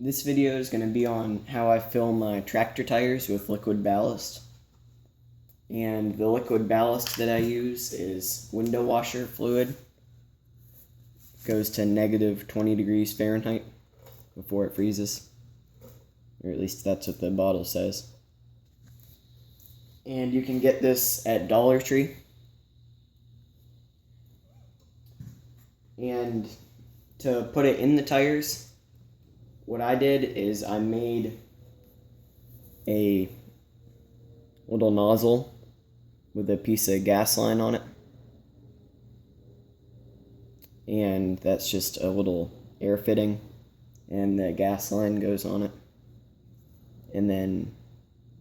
This video is going to be on how I fill my tractor tires with liquid ballast. And the liquid ballast that I use is window washer fluid. It goes to negative 20 degrees Fahrenheit before it freezes. Or at least that's what the bottle says. And you can get this at Dollar Tree. And to put it in the tires, what I did is I made a little nozzle with a piece of gas line on it. And that's just a little air fitting, and the gas line goes on it. And then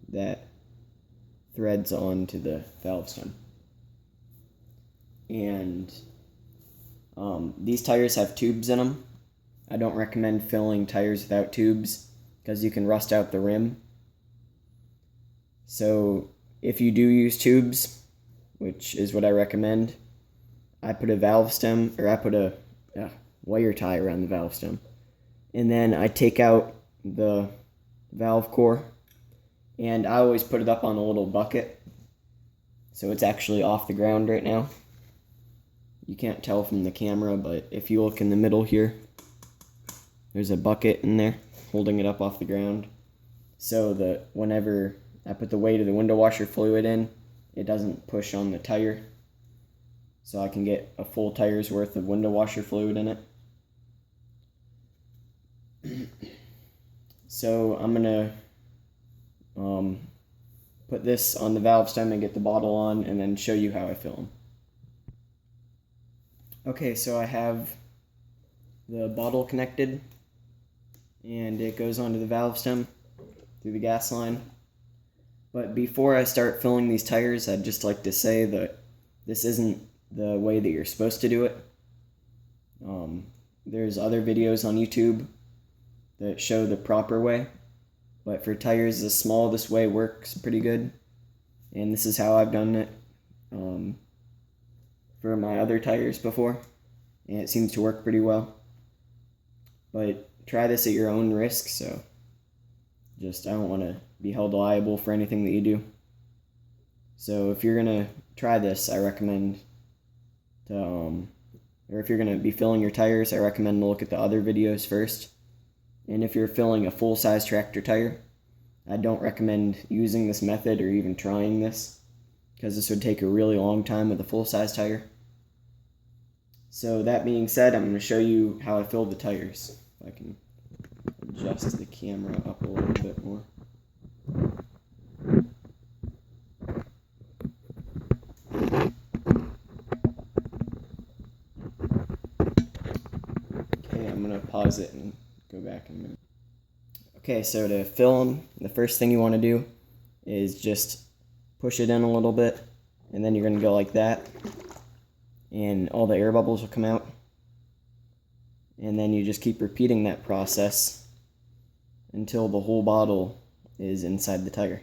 that threads onto the valve stem. And these tires have tubes in them. I don't recommend filling tires without tubes because you can rust out the rim. So if you do use tubes, which is what I recommend, I put a valve stem, or I put a wire tie around the valve stem. And then I take out the valve core, and I always put it up on a little bucket. So it's actually off the ground right now. You can't tell from the camera, but if you look in the middle here, there's a bucket in there holding it up off the ground. So that whenever I put the weight of the window washer fluid in, it doesn't push on the tire. So I can get a full tire's worth of window washer fluid in it. So I'm going to put this on the valve stem and get the bottle on, and then show you how I fill them. Okay, so I have the bottle connected, and it goes onto the valve stem through the gas line. But before I start filling these tires, I'd just like to say that this isn't the way that you're supposed to do it. There's other videos on YouTube that show the proper way, but for tires this small, this way works pretty good, and this is how I've done it for my other tires before, and it seems to work pretty well. But try this at your own risk, so I don't want to be held liable for anything that you do. So if you're going to try this, I recommend or if you're going to be filling your tires, I recommend to look at the other videos first. And if you're filling a full-size tractor tire, I don't recommend using this method or even trying this, because this would take a really long time with a full-size tire. So that being said, I'm going to show you how I fill the tires. If I can adjust the camera up a little bit more. Okay, I'm going to pause it and go back in a minute. Okay, so to fill them, the first thing you want to do is just push it in a little bit, and then you're going to go like that, and all the air bubbles will come out. And then you just keep repeating that process until the whole bottle is inside the tire.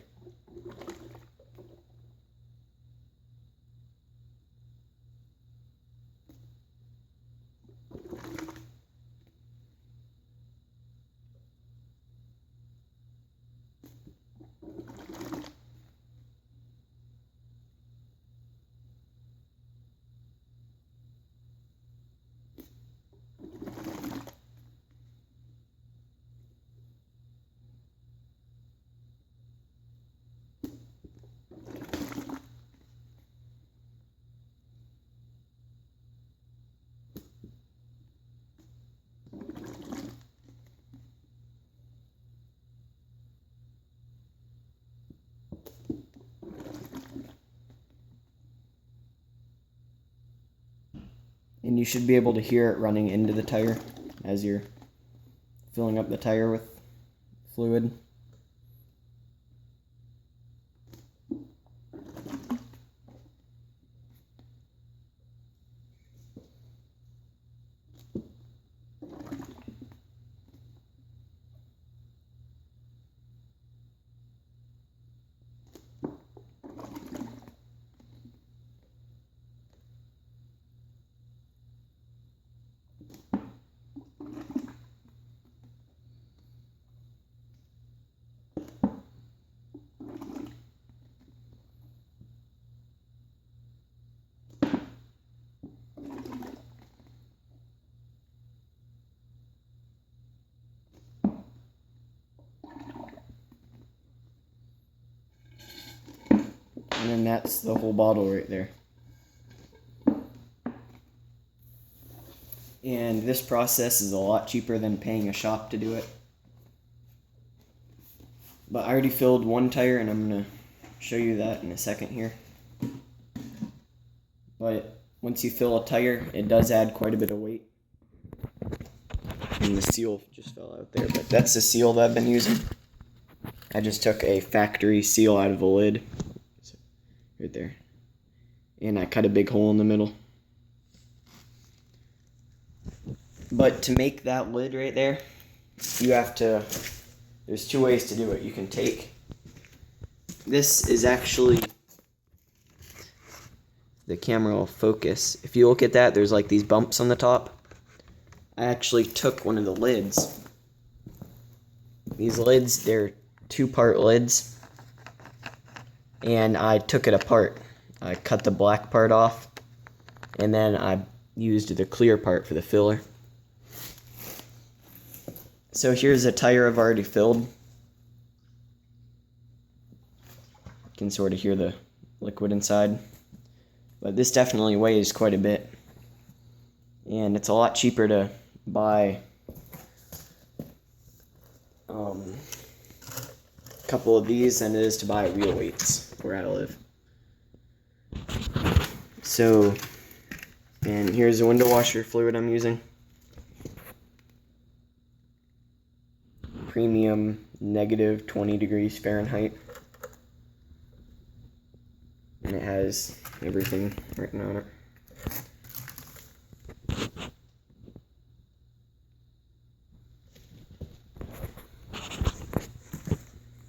And you should be able to hear it running into the tire as you're filling up the tire with fluid. And that's the whole bottle right there. And this process is a lot cheaper than paying a shop to do it. But I already filled one tire, and I'm going to show you that in a second here. But once you fill a tire, it does add quite a bit of weight. And the seal just fell out there, but that's the seal that I've been using. I just took a factory seal out of the lid. Right there. And I cut a big hole in the middle. But to make that lid right there, you have to, there's two ways to do it. You can take, this is actually, the camera will focus. If you look at that, there's like these bumps on the top. I actually took one of the lids. These lids, they're 2-part lids. And I took it apart. I cut the black part off. And then I used the clear part for the filler. So here's a tire I've already filled. You can sort of hear the liquid inside. But this definitely weighs quite a bit. And it's a lot cheaper to buy a couple of these than it is to buy wheel weights where I live. So, and here's the window washer fluid I'm using. Premium negative 20 degrees Fahrenheit. And it has everything written on it.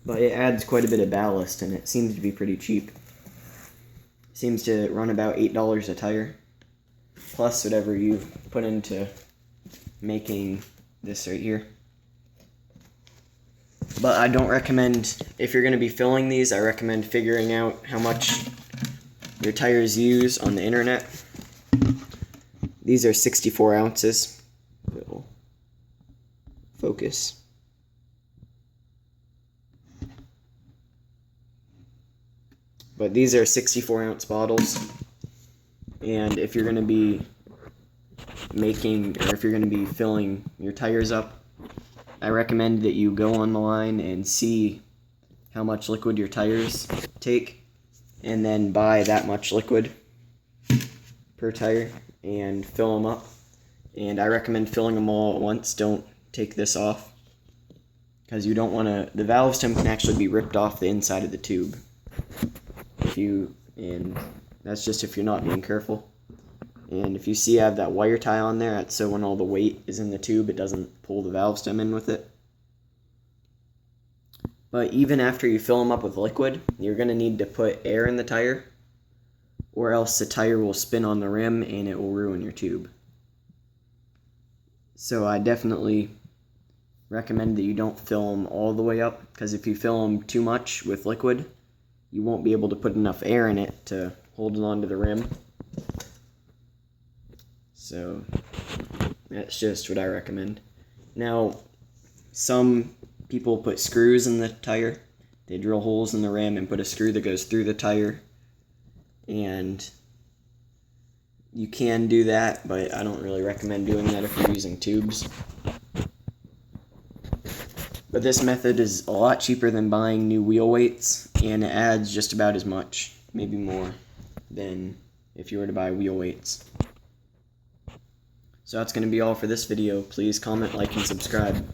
But it adds quite a bit of ballast, and it seems to be pretty cheap. It seems to run about $8 a tire, plus whatever you put into making this right here. But I don't recommend, if you're going to be filling these, I recommend figuring out how much your tires use on the internet. These are 64 ounces. It will focus. But these are 64-ounce bottles, and if you're going to be making, or if you're going to be filling your tires up, I recommend that you go on the line and see how much liquid your tires take, and then buy that much liquid per tire and fill them up. And I recommend filling them all at once. Don't take this off, because you don't want to, the valve stem can actually be ripped off the inside of the tube. And that's just if you're not being careful. And if you see I have that wire tie on there, that's so when all the weight is in the tube, it doesn't pull the valve stem in with it. But even after you fill them up with liquid, you're going to need to put air in the tire, or else the tire will spin on the rim and it will ruin your tube. So I definitely recommend that you don't fill them all the way up, because if you fill them too much with liquid, you won't be able to put enough air in it to hold it onto the rim. So that's just what I recommend. Now, some people put screws in the tire. They drill holes in the rim and put a screw that goes through the tire. And you can do that, but I don't really recommend doing that if you're using tubes. But this method is a lot cheaper than buying new wheel weights, and it adds just about as much, maybe more, than if you were to buy wheel weights. So that's going to be all for this video. Please comment, like, and subscribe.